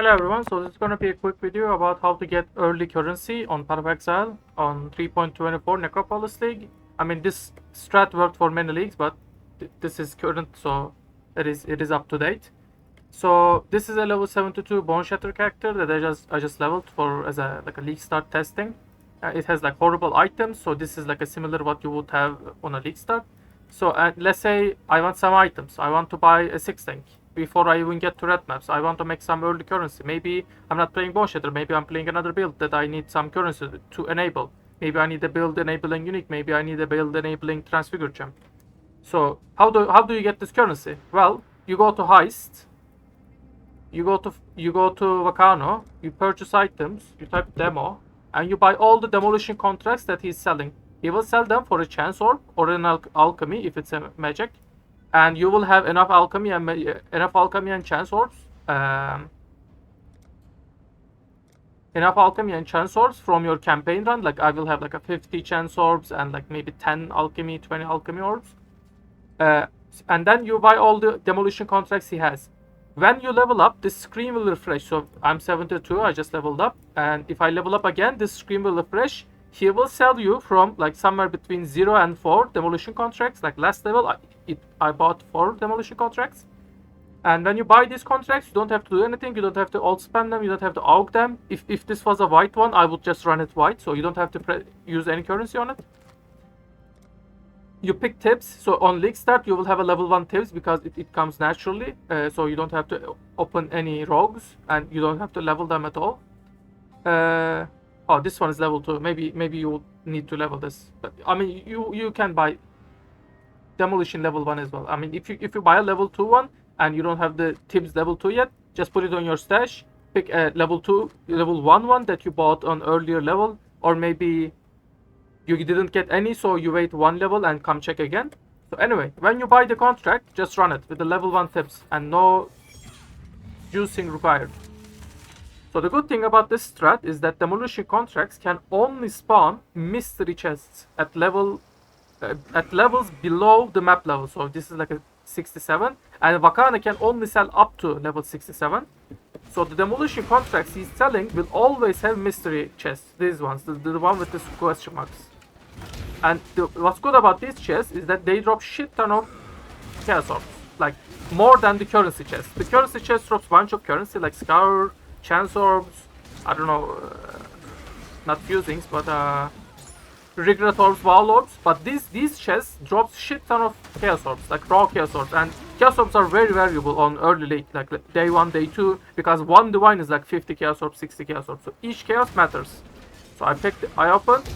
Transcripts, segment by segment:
Hello everyone, so this is going to be a quick video about how to get early currency on Path of Exile on 3.24 Necropolis League. I mean, this strat worked for many leagues, but this is current, so it is up to date. So this is a level 72 Bone Shatter character that I just leveled for as a league start testing. It has like horrible items, so this is like a similar what you would have on a league start. So let's say I want some items. I want to buy a 6 tank before I even get to red maps. I want to make some early currency. Maybe I'm not playing Bone Shatter. Maybe I'm playing another build that I need some currency to enable. Maybe I need a build enabling unique. Maybe I need a build enabling transfigure gem. So how do you get this currency? Well, you go to heist. You go to Vacano. You purchase items. You type demo, and you buy all the demolition contracts that he's selling. He will sell them for a chance orb or an alchemy if it's a magic, and you will have enough alchemy and chance orbs. Enough alchemy and chance orbs from your campaign run. Like I will have like a 50 chance orbs and like maybe 10 alchemy, 20 alchemy orbs. And then you buy all the demolition contracts he has. When you level up, this screen will refresh. So I'm 72, I just leveled up, and if I level up again, this screen will refresh. He will sell you from like somewhere between 0 and 4 demolition contracts. Like last level, I bought 4 demolition contracts. And when you buy these contracts, you don't have to do anything. You don't have to alt spam them. You don't have to aug them. If this was a white one, I would just run it white, so you don't have to use any currency on it. You pick tips, so on league start you will have a level 1 tips because it comes naturally, so you don't have to open any rogues and you don't have to level them at all. Oh, this one is level 2. Maybe you will need to level this, but I mean you can buy demolition level 1 as well. I mean if you buy a level 2 one and you don't have the tips level 2 yet, just put it on your stash. Pick a level 1 one that you bought on earlier level, or maybe you didn't get any, so you wait 1 level and come check again. So anyway, when you buy the contract, just run it with the level 1 tips and no juicing required. So the good thing about this strat is that demolition contracts can only spawn mystery chests at levels below the map level. So this is like a 67, and Vakana can only sell up to level 67. So the demolition contracts he's selling will always have mystery chests. These ones, the one with the question marks. And what's good about these chests is that they drop shit ton of chaos orbs, like more than the currency chest. The currency chest drops bunch of currency like scour, chance orbs, I don't know, not fusings, but regret orbs, wall orbs. But these chests drops shit ton of chaos orbs, like raw chaos orbs, and chaos orbs are very valuable on early league, like day 1, day 2, because one divine is like 50 chaos orbs, 60 chaos orbs, so each chaos matters. So I opened.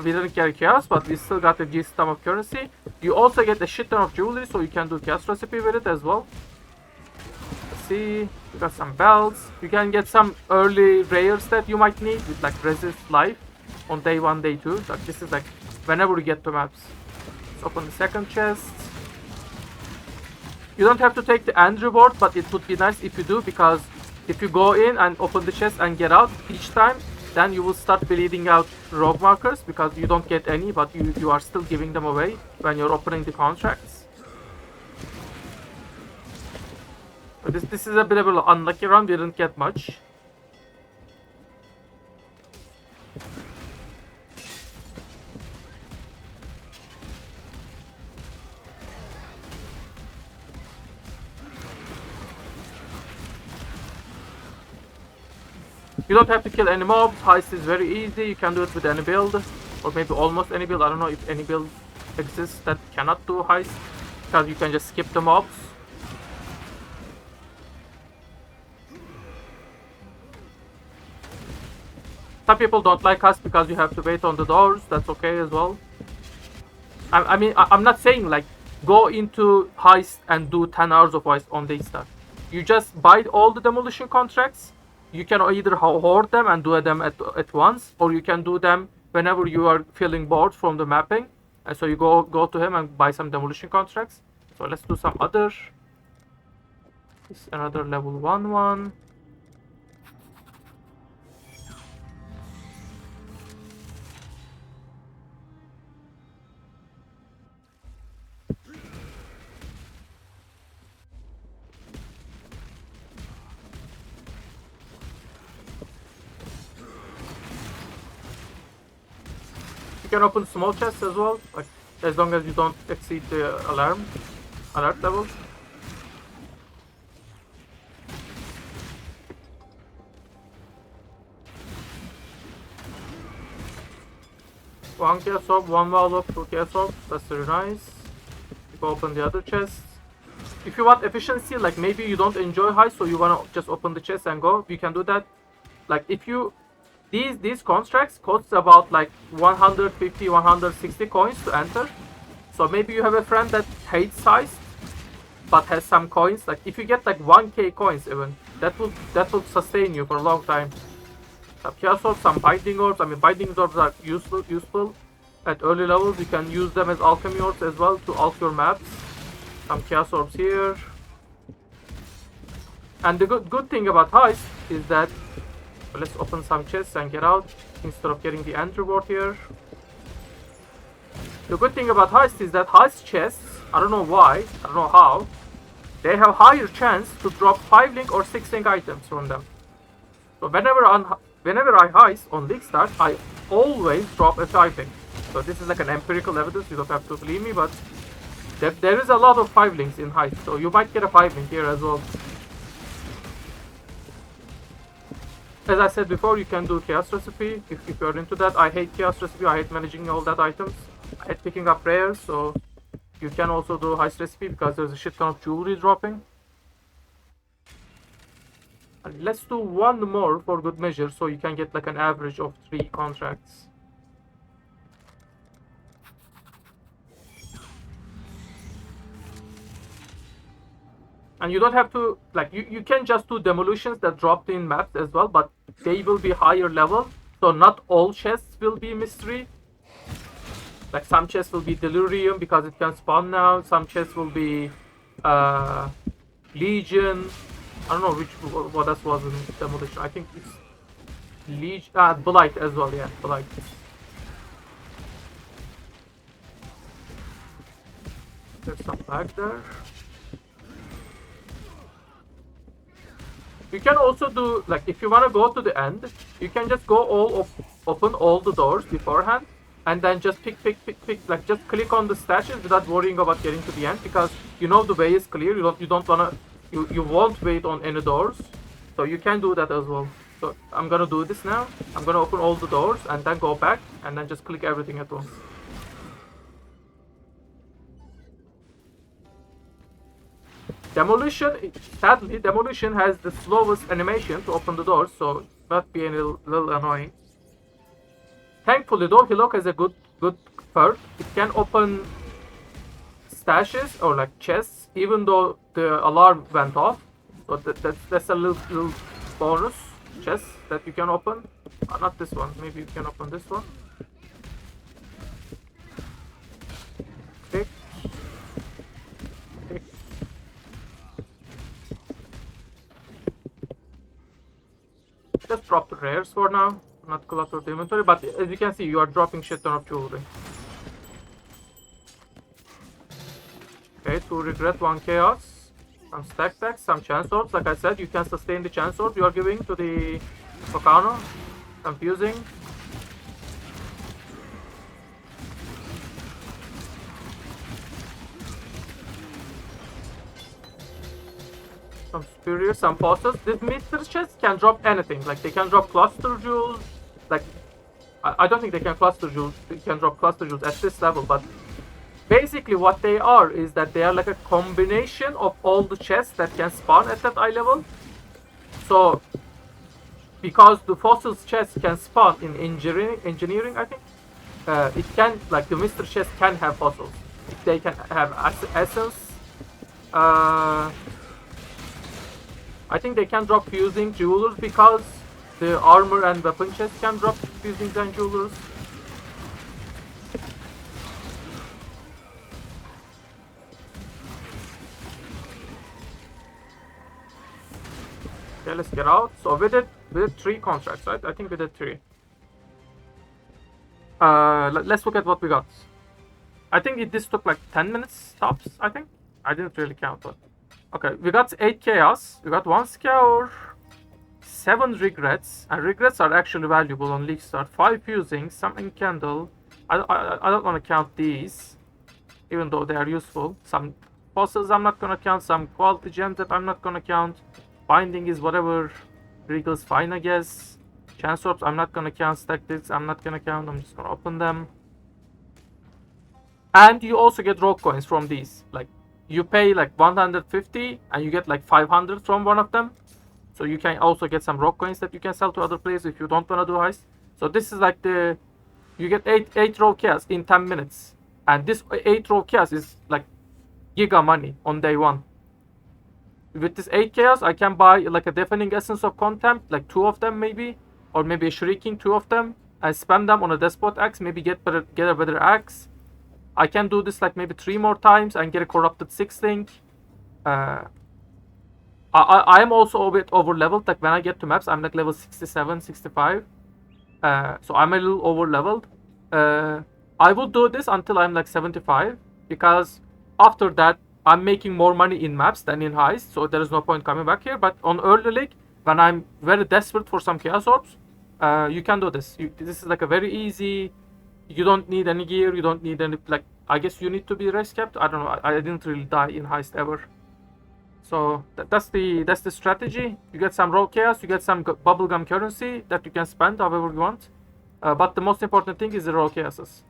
We didn't get a chaos, but we still got a decent amount of currency. You also get a shit ton of jewelry, so you can do chaos recipe with it as well. Let's see, we got some belts. You can get some early rares that you might need with like resist life on day 1, day 2. Like this is like whenever you get to maps. Let's open the second chest. You don't have to take the end reward, but it would be nice if you do, because if you go in and open the chest and get out each time, then you will start bleeding out rogue markers because you don't get any, but you are still giving them away when you're opening the contracts. But this is a bit of an unlucky run. We didn't get much. You don't have to kill any mobs. Heist is very easy. You can do it with any build, or maybe almost any build. I don't know if any build exists that cannot do heist, because you can just skip the mobs. Some people don't like heist because you have to wait on the doors. That's okay as well. I mean, I'm not saying like go into heist and do 10 hours of heist on day start. You just buy all the demolition contracts. You can either hoard them and do them at once, or you can do them whenever you are feeling bored from the mapping. And so you go to him and buy some demolition contracts. So let's do some other. This is another level 1 one. can open small chests as well, like as long as you don't exceed the alert level. One chaos orb, one wall, 2 chaos orbs. That's very nice. You can open the other chests. If you want efficiency, like maybe you don't enjoy heist, so you wanna just open the chest and go, you can do that. Like if you these constructs cost about like 150, 160 coins to enter. So maybe you have a friend that hates heist but has some coins. Like if you get like 1k coins even, that will sustain you for a long time. Some chaos orbs, some binding orbs. I mean, binding orbs are useful at early levels. You can use them as alchemy orbs as well to alch your maps. Some chaos orbs here. And the good thing about heist is that, let's open some chests and get out instead of getting the end reward here. The good thing about heist is that heist chests, I don't know why, I don't know how, they have higher chance to drop 5 link or 6 link items from them. So whenever I heist on League Start, I always drop a 5 link. So this is like an empirical evidence, you don't have to believe me, but there is a lot of 5 links in heist, so you might get a 5 link here as well. As I said before, you can do chaos recipe if you're into that. I hate chaos recipe, I hate managing all that items. I hate picking up rares, so you can also do heist recipe because there's a shit ton of jewelry dropping. And let's do one more for good measure so you can get like an average of 3 contracts. And you don't have to, like, you can just do demolitions that dropped in maps as well, but they will be higher level, so not all chests will be mystery. Like some chests will be delirium because it can spawn now, some chests will be legion. I don't know what else was in demolition. I think it's legion, blight as well, yeah, blight. There's some lag there. You can also do, like, if you want to go to the end, you can just go open all the doors beforehand, and then just pick, like, just click on the stashes without worrying about getting to the end, because you know the way is clear. You won't wait on any doors, so you can do that as well. So I'm gonna do this now. I'm gonna open all the doors and then go back and then just click everything at once. Demolition, sadly, demolition has the slowest animation to open the doors, so it might be a little annoying. Thankfully though, Hillock has a good perk. It can open stashes or like chests even though the alarm went off. So that's a little bonus chest that you can open. Not this one, maybe you can open this one. Okay. Just drop the rares for now, not clutter the inventory, but as you can see, you are dropping shit ton of jewelry. Okay, 2 regret, 1 chaos, some stack packs, some chance orbs. Like I said, you can sustain the chance orbs you are giving to the Volcano. Confusing. Some superior, some bosses. These mystery chests can drop anything. Like they can drop cluster jewels. Like I don't think they can cluster jewels. They can drop cluster jewels at this level. But basically, what they are is that they are like a combination of all the chests that can spawn at that eye level. So because the fossils chest can spawn in engineering, I think it can, like the mystery chest can have fossils. They can have essence. I think they can drop fusing jewelers because the armor and weapon chest can drop fusings and jewelers. Okay, let's get out. So we did 3 contracts, right? I think we did 3. Let's look at what we got. I think this took like 10 minutes tops, I think. I didn't really count, but okay, we got 8 chaos, we got 1 scour, 7 regrets, and regrets are actually valuable on League Start, 5 fusing, some candle, I don't want to count these, even though they are useful. Some fossils I'm not gonna count. Some quality gems that I'm not gonna count. Binding is whatever. Regal's fine, I guess. Chance orbs I'm not gonna count. Stack discs I'm not gonna count. I'm just gonna open them. And you also get rogue coins from these. Like, you pay like 150 and you get like 500 from one of them. So you can also get some rogue coins that you can sell to other players if you don't want to do heist. So this is like you get 8 rogue chaos in 10 minutes. And this 8 rogue chaos is like giga money on day 1. With this 8 chaos, I can buy like a deafening essence of contempt, like 2 of them maybe. Or maybe a shrieking 2 of them. And spam them on a despot axe, maybe get a better axe. I can do this like maybe 3 more times and get a corrupted 6 thing. I am also a bit over leveled. Like when I get to maps, I'm like level 67, 65. So I'm a little over leveled. I will do this until I'm like 75, because after that I'm making more money in maps than in heist, so there is no point coming back here. But on early league, when I'm very desperate for some chaos orbs, you can do this. This is like a very easy. You don't need any gear. You don't need any, like, I guess you need to be race capped. I don't know. I didn't really die in heist ever. So that's the strategy. You get some raw chaos. You get some bubblegum currency that you can spend however you want. But the most important thing is the raw chaoses.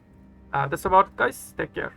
That's about it, guys. Take care.